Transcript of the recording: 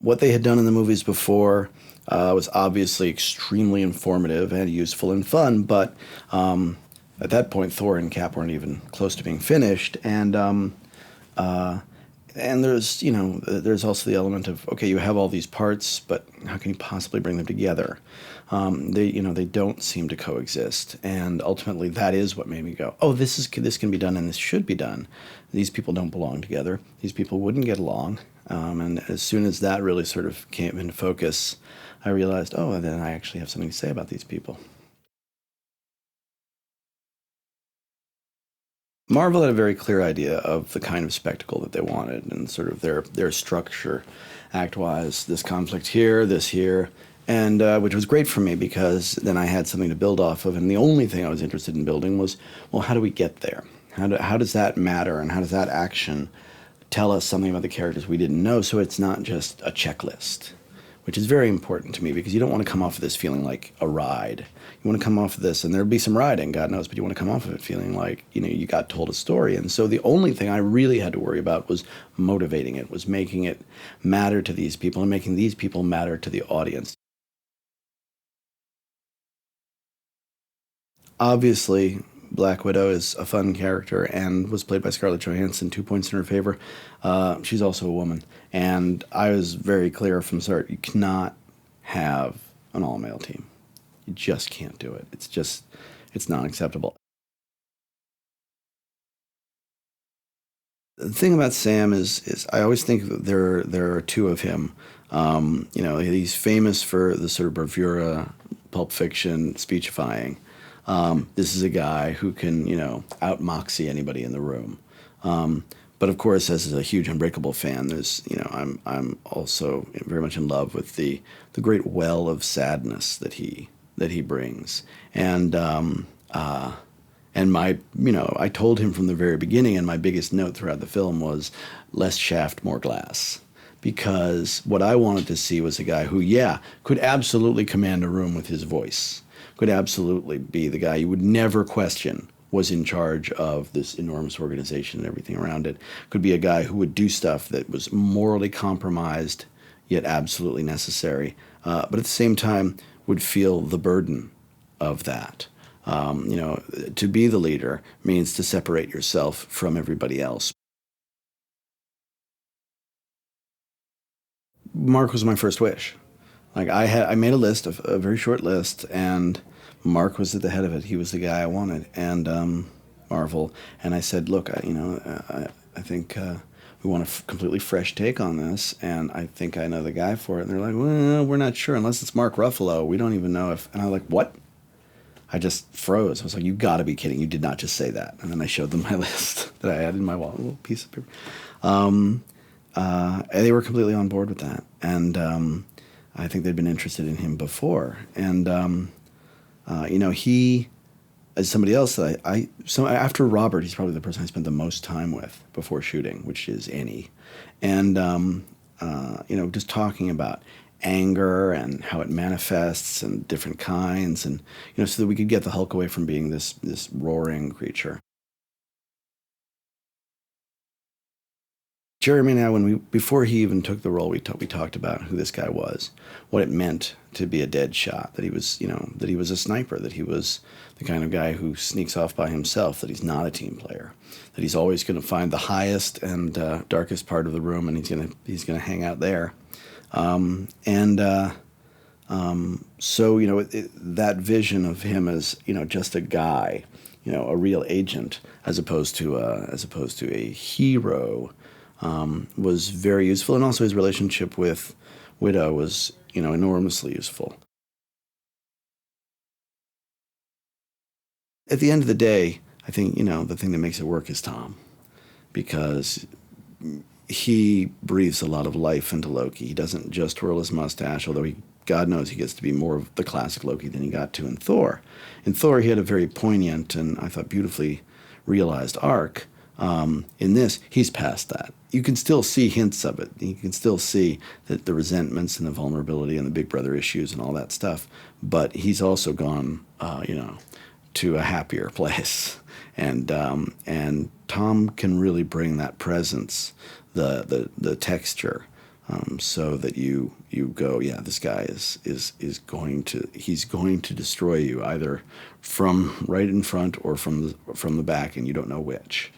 What they had done in the movies before was obviously extremely informative and useful and fun, but at that point, Thor and Cap weren't even close to being finished, uh, and there's also the element of, okay, you have all these parts, but how can you possibly bring them together? They don't seem to coexist, and ultimately that is what made me go, oh, this can be done and this should be done. These people don't belong together. These people wouldn't get along, and as soon as that really sort of came into focus, I realized, oh, then I actually have something to say about these people. Marvel had a very clear idea of the kind of spectacle that they wanted and sort of their structure, act wise. This conflict here, this here, and which was great for me because then I had something to build off of. And the only thing I was interested in building was, well, how do we get there? How does that matter, and how does that action tell us something about the characters we didn't know? So it's not just a checklist, which is very important to me because you don't want to come off of this feeling like a ride. You want to come off of this, and there'll be some riding, God knows, but you want to come off of it feeling like, you got told a story. And so the only thing I really had to worry about was motivating it, was making it matter to these people and making these people matter to the audience. Obviously, Black Widow is a fun character and was played by Scarlett Johansson, 2 points in her favor. She's also a woman. And I was very clear from the start, you cannot have an all-male team. You just can't do it. It's not acceptable. The thing about Sam is I always think that there are two of him. He's famous for the sort of bravura, Pulp Fiction, speechifying. This is a guy who can, out moxie anybody in the room. But of course, as a huge Unbreakable fan, I'm also very much in love with the great well of sadness that he brings, and I told him from the very beginning, and my biggest note throughout the film was less shaft, more glass. Because what I wanted to see was a guy who, yeah, could absolutely command a room with his voice, could absolutely be the guy you would never question was in charge of this enormous organization and everything around it, could be a guy who would do stuff that was morally compromised, yet absolutely necessary, but at the same time would feel the burden of that. To be the leader means to separate yourself from everybody else. Mark was my first wish. Like I made a list of a very short list, and Mark was at the head of it. He was the guy I wanted, and Marvel. And I said, look, I think we want a completely fresh take on this, and I think I know the guy for it. And they're like, well, we're not sure unless it's Mark Ruffalo. We don't even know if. And I was like, what? I just froze. I was like, you got to be kidding. You did not just say that. And then I showed them my list that I had in my wallet, a little piece of paper. And they were completely on board with that. And I think they'd been interested in him before. And, he, as somebody else that so after Robert, he's probably the person I spent the most time with before shooting, which is Annie. And, just talking about anger and how it manifests and different kinds, and so that we could get the Hulk away from being this roaring creature. Jeremy and I, before he even took the role, we talked about who this guy was, what it meant to be a dead shot, that he was that he was a sniper, that he was the kind of guy who sneaks off by himself, that he's not a team player, that he's always going to find the highest and darkest part of the room, and he's gonna hang out there. So that vision of him as just a guy, a real agent, as opposed to a hero, was very useful, and also his relationship with Widow was enormously useful. At the end of the day, I think the thing that makes it work is Tom, because he breathes a lot of life into Loki. He doesn't just twirl his mustache, although God knows he gets to be more of the classic Loki than he got to in Thor. In Thor, he had a very poignant and I thought beautifully realized arc. In this, he's past that. You can still see hints of it. You can still see that the resentments and the vulnerability and the Big Brother issues and all that stuff. But he's also gone, to a happier place, and Tom can really bring that presence, the texture, so that you go, yeah, this guy is going to he's going to destroy you either from right in front or from the back, and you don't know which.